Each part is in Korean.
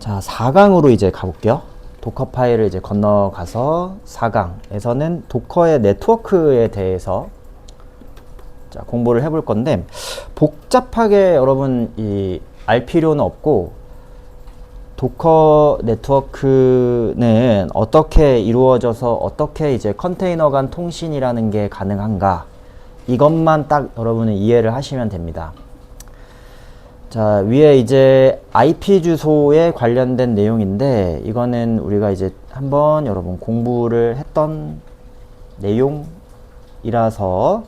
자, 4강으로 이제 가볼게요. 도커 파일을 이제 건너가서 4강에서는 도커의 네트워크에 대해서 자, 공부를 해볼 건데, 복잡하게 여러분 알 필요는 없고, 도커 네트워크는 어떻게 이루어져서 어떻게 이제 컨테이너 간 통신이라는 게 가능한가, 이것만 딱 여러분은 이해를 하시면 됩니다. 자, 위에 이제 IP 주소에 관련된 내용인데, 이거는 우리가 이제 한번 여러분 공부를 했던 내용이라서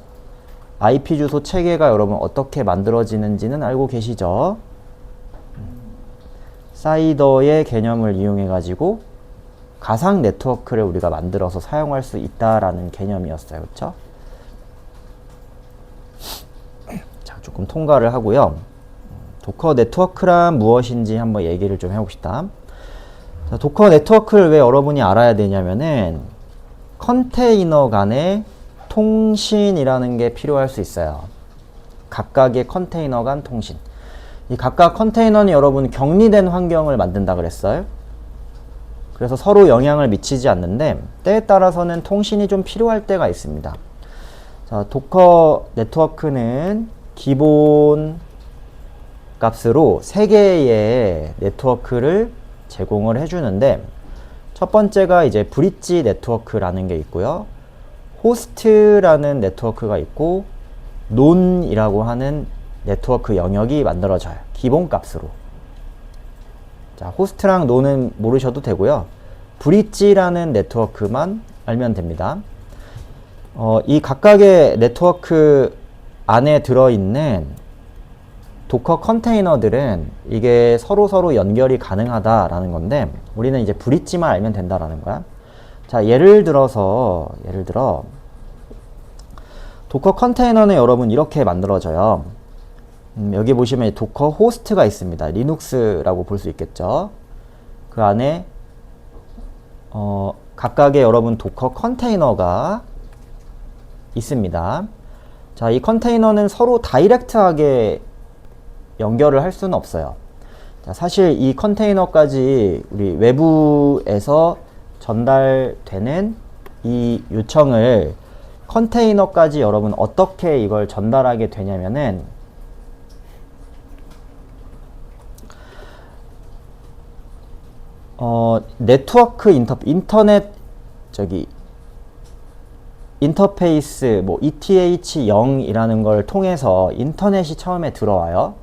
IP 주소 체계가 여러분 어떻게 만들어지는지는 알고 계시죠? 사이더의 개념을 이용해 가지고 가상 네트워크를 우리가 만들어서 사용할 수 있다라는 개념이었어요. 그렇죠? 자, 조금 통과를 하고요. 도커 네트워크란 무엇인지 한번 얘기를 좀 해봅시다. 자, 도커 네트워크를 왜 여러분이 알아야 되냐면은 컨테이너 간의 통신이라는 게 필요할 수 있어요. 각각의 컨테이너 간 통신. 이 각각 컨테이너는 여러분 격리된 환경을 만든다 그랬어요. 그래서 서로 영향을 미치지 않는데 때에 따라서는 통신이 좀 필요할 때가 있습니다. 자, 도커 네트워크는 기본 값으로 3개의 네트워크를 제공을 해주는데, 첫 번째가 이제 브릿지 네트워크라는 게 있고요. 호스트라는 네트워크가 있고, 논이라고 하는 네트워크 영역이 만들어져요. 기본 값으로. 자, 호스트랑 논은 모르셔도 되고요. 브릿지라는 네트워크만 알면 됩니다. 이 각각의 네트워크 안에 들어있는 도커 컨테이너들은 이게 서로 연결이 가능하다라는 건데, 우리는 이제 브릿지만 알면 된다라는 거야. 자, 예를 들어 도커 컨테이너는 여러분 이렇게 만들어져요. 여기 보시면 도커 호스트가 있습니다. 리눅스라고 볼 수 있겠죠. 그 안에 각각의 여러분 도커 컨테이너가 있습니다. 자, 이 컨테이너는 서로 다이렉트하게 연결을 할 수는 없어요. 자, 사실 이 컨테이너까지 우리 외부에서 전달되는 이 요청을 컨테이너까지 여러분 어떻게 이걸 전달하게 되냐면은 네트워크 인터넷 인터페이스 뭐 ETH0이라는 걸 통해서 인터넷이 처음에 들어와요.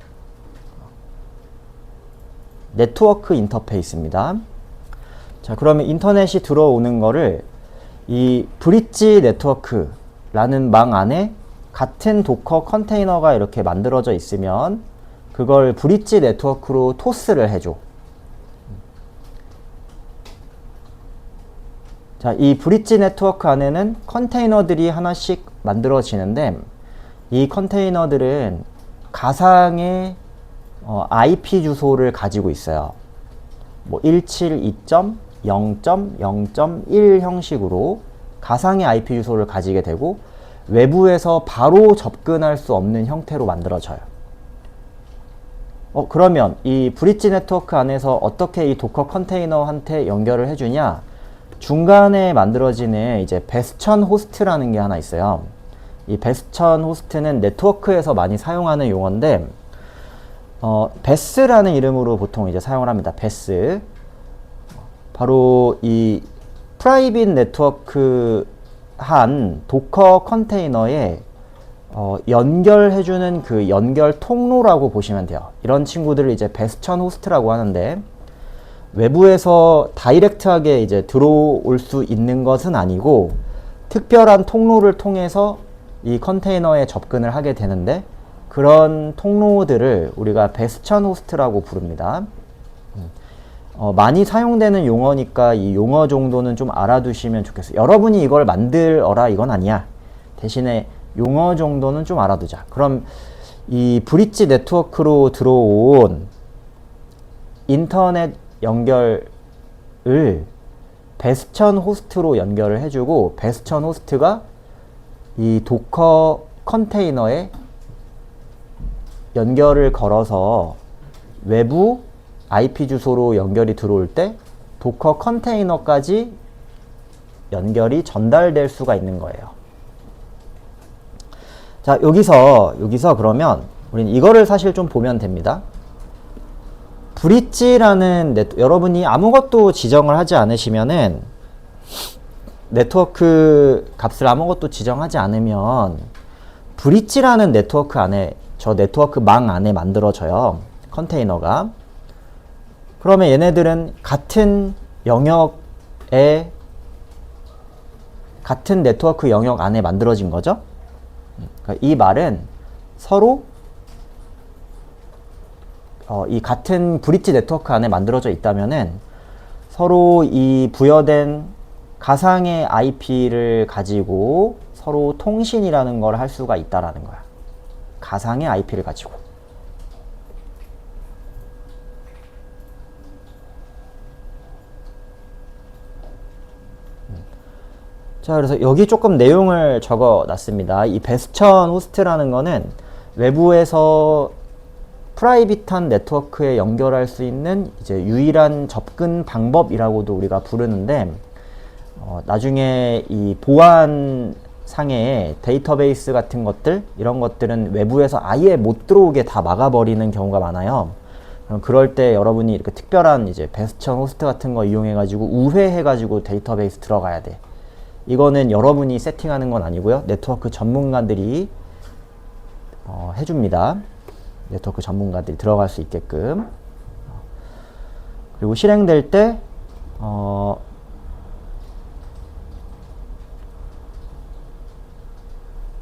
네트워크 인터페이스입니다. 자, 그러면 인터넷이 들어오는 거를 이 브릿지 네트워크라는 망 안에 같은 도커 컨테이너가 이렇게 만들어져 있으면 그걸 브릿지 네트워크로 토스를 해줘. 자, 이 브릿지 네트워크 안에는 컨테이너들이 하나씩 만들어지는데, 이 컨테이너들은 가상의 IP 주소를 가지고 있어요. 뭐 172.0.0.1 형식으로 가상의 IP 주소를 가지게 되고, 외부에서 바로 접근할 수 없는 형태로 만들어져요. 그러면 이 브릿지 네트워크 안에서 어떻게 이 도커 컨테이너한테 연결을 해주냐? 중간에 만들어지는 이제 베스천 호스트라는 게 하나 있어요. 이 베스천 호스트는 네트워크에서 많이 사용하는 용어인데, 베스라는 이름으로 보통 이제 사용을 합니다. 베스. 바로 이 프라이빗 네트워크 한 도커 컨테이너에 연결해주는 그 연결 통로라고 보시면 돼요. 이런 친구들을 이제 베스천 호스트라고 하는데, 외부에서 다이렉트하게 이제 들어올 수 있는 것은 아니고 특별한 통로를 통해서 이 컨테이너에 접근을 하게 되는데, 그런 통로들을 우리가 베스천 호스트라고 부릅니다. 많이 사용되는 용어니까 이 용어 정도는 좀 알아두시면 좋겠어요. 여러분이 이걸 만들어라 이건 아니야. 대신에 용어 정도는 좀 알아두자. 그럼 이 브릿지 네트워크로 들어온 인터넷 연결을 베스천 호스트로 연결을 해주고, 베스천 호스트가 이 도커 컨테이너에 연결을 걸어서 외부 IP 주소로 연결이 들어올 때 도커 컨테이너까지 연결이 전달될 수가 있는 거예요. 자, 여기서 그러면 우리는 이거를 사실 좀 보면 됩니다. 브릿지라는 여러분이 아무것도 지정을 하지 않으시면은 네트워크 값을 아무것도 지정하지 않으면 브릿지라는 네트워크 안에 저 네트워크 망 안에 만들어져요. 컨테이너가. 그러면 얘네들은 같은 영역에 같은 네트워크 영역 안에 만들어진 거죠. 그러니까 이 말은 서로 이 같은 브릿지 네트워크 안에 만들어져 있다면은 서로 이 부여된 가상의 IP를 가지고 서로 통신이라는 걸 할 수가 있다라는 거야. 가상의 IP를 가지고. 자, 그래서 여기 조금 내용을 적어 놨습니다. 이 베스천 호스트라는 거는 외부에서 프라이빗한 네트워크에 연결할 수 있는 이제 유일한 접근 방법이라고도 우리가 부르는데, 나중에 이 보안 상의 데이터베이스 같은 것들, 이런 것들은 외부에서 아예 못 들어오게 다 막아버리는 경우가 많아요. 그럴 때 여러분이 이렇게 특별한 이제 베스천 호스트 같은 거 이용해가지고 우회해가지고 데이터베이스 들어가야 돼. 이거는 여러분이 세팅하는 건 아니고요. 네트워크 전문가들이 해줍니다. 네트워크 전문가들이 들어갈 수 있게끔. 그리고 실행될 때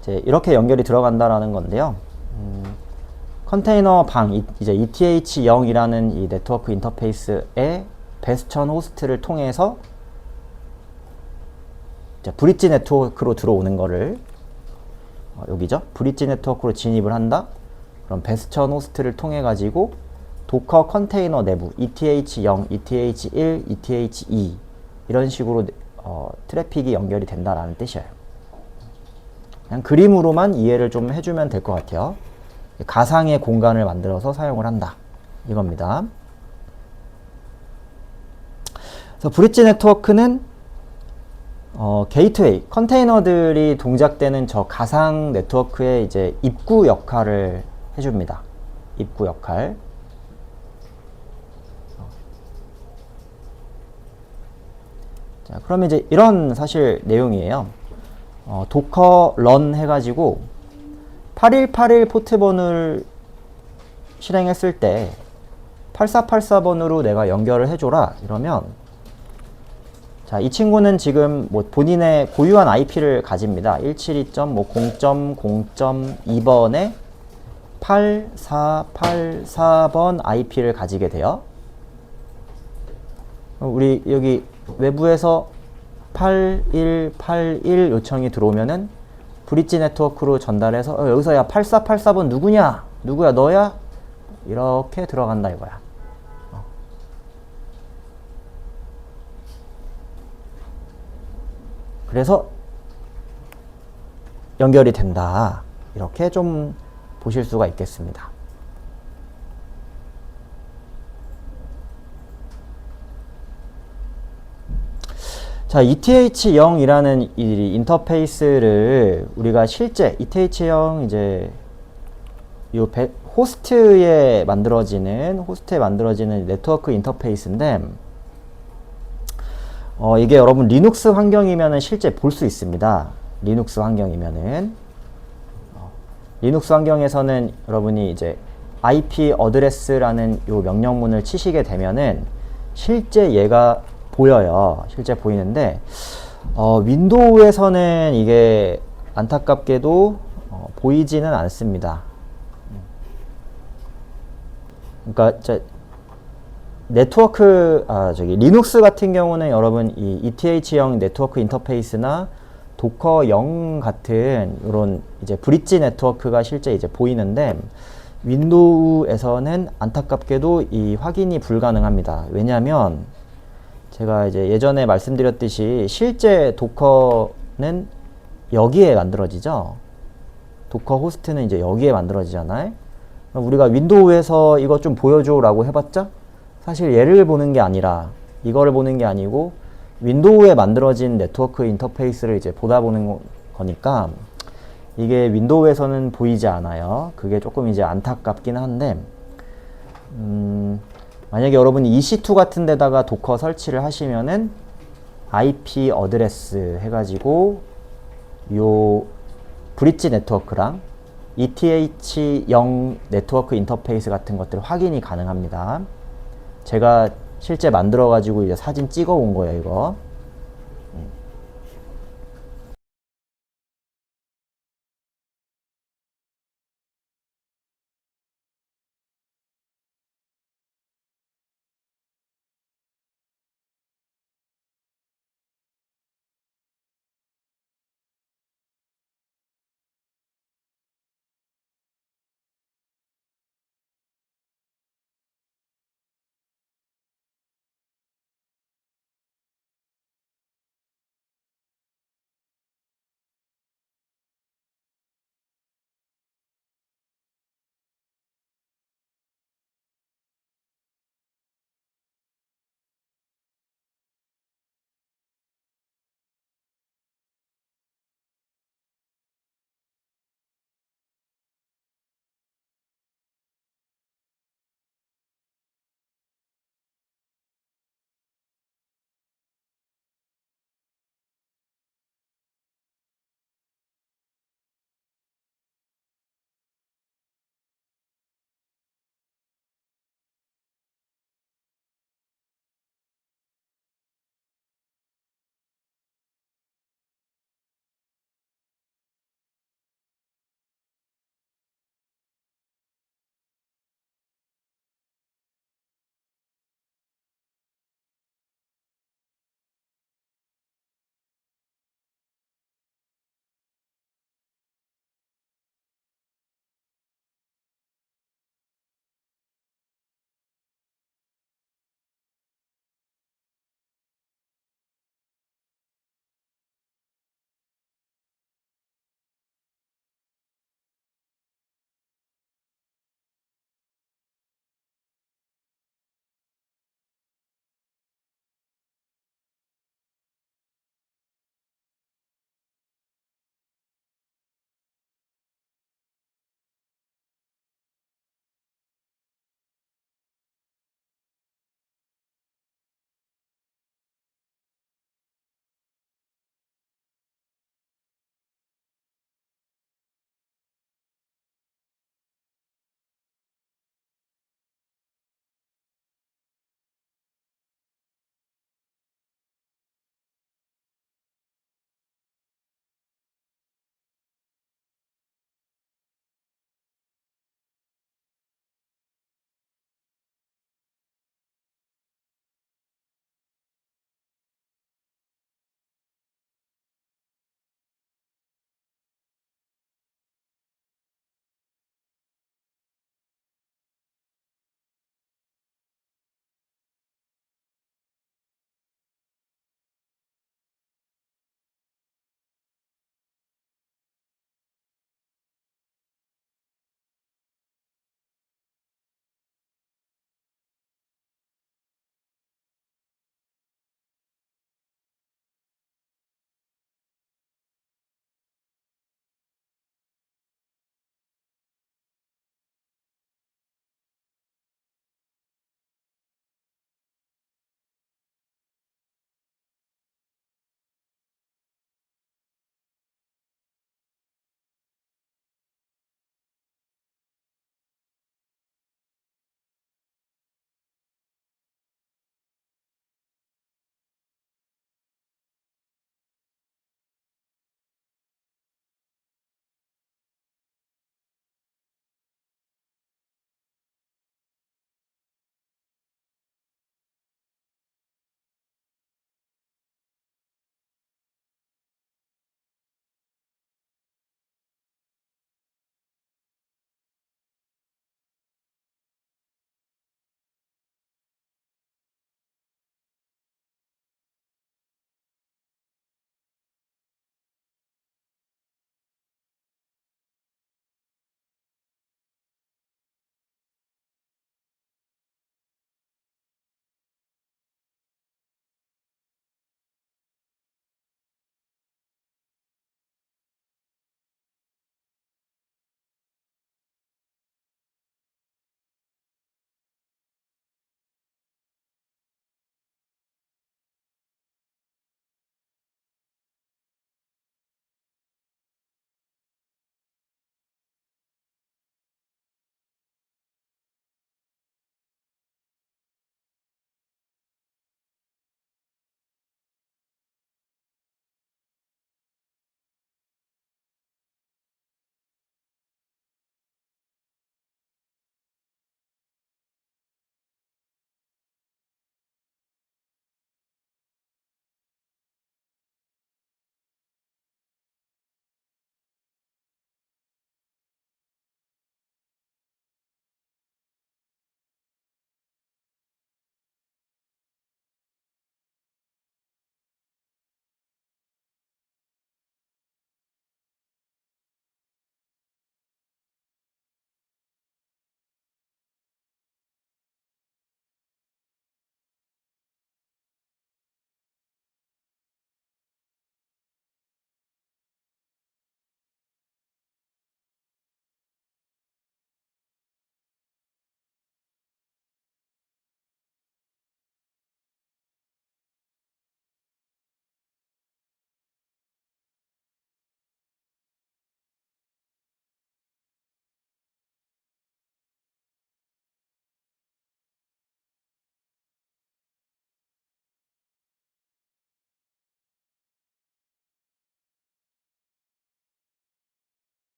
이제 이렇게 연결이 들어간다라는 건데요. 컨테이너 방, 이제 ETH0이라는 이 네트워크 인터페이스의 베스천 호스트를 통해서 브릿지 네트워크로 들어오는 거를 여기죠. 브릿지 네트워크로 진입을 한다. 그럼 베스천 호스트를 통해 가지고 도커 컨테이너 내부 ETH0, ETH1, ETH2 이런 식으로 트래픽이 연결이 된다라는 뜻이에요. 그냥 그림으로만 이해를 좀 해주면 될 것 같아요. 가상의 공간을 만들어서 사용을 한다. 이겁니다. 그래서 브릿지 네트워크는 게이트웨이, 컨테이너들이 동작되는 저 가상 네트워크의 이제 입구 역할을 해줍니다. 입구 역할. 자, 그러면 이제 이런 사실 내용이에요. 도커 런 해가지고 8181 포트번을 실행했을 때 8484번으로 내가 연결을 해줘라 이러면, 자, 이 친구는 지금 뭐 본인의 고유한 IP를 가집니다. 172.0.0.2번에 8484번 IP를 가지게 돼요. 우리 여기 외부에서 8181 요청이 들어오면은 브릿지 네트워크로 전달해서 여기서 야 8484번 누구냐? 누구야? 너야? 이렇게 들어간다 이거야. 그래서 연결이 된다. 이렇게 좀 보실 수가 있겠습니다. 자, ETH0이라는 이 인터페이스를 우리가 실제 ETH0 이제 요 호스트에 만들어지는 네트워크 인터페이스인데, 이게 여러분 리눅스 환경이면은 실제 볼 수 있습니다. 리눅스 환경이면은 리눅스 환경에서는 여러분이 이제 IP 어드레스라는 요 명령문을 치시게 되면은 실제 얘가 보여요. 실제 보이는데 윈도우에서는 이게 안타깝게도 보이지는 않습니다. 그러니까 네트워크 리눅스 같은 경우는 여러분 이 ETH0 네트워크 인터페이스나 도커 0 같은 이런 이제 브릿지 네트워크가 실제 이제 보이는데, 윈도우에서는 안타깝게도 이 확인이 불가능합니다. 왜냐하면 제가 이제 예전에 말씀드렸듯이 실제 도커는 여기에 만들어지죠. 도커 호스트는 이제 여기에 만들어지잖아요. 우리가 윈도우에서 이거 좀 보여줘 라고 해봤자 사실 얘를 보는 게 아니라 이거를 보는 게 아니고 윈도우에 만들어진 네트워크 인터페이스를 이제 보다 보는 거니까 이게 윈도우에서는 보이지 않아요. 그게 조금 이제 안타깝긴 한데 만약에 여러분이 EC2 같은 데다가 도커 설치를 하시면은 IP 어드레스 해가지고 요 브릿지 네트워크랑 ETH0 네트워크 인터페이스 같은 것들 확인이 가능합니다. 제가 실제 만들어 가지고 이제 사진 찍어 온 거예요, 이거.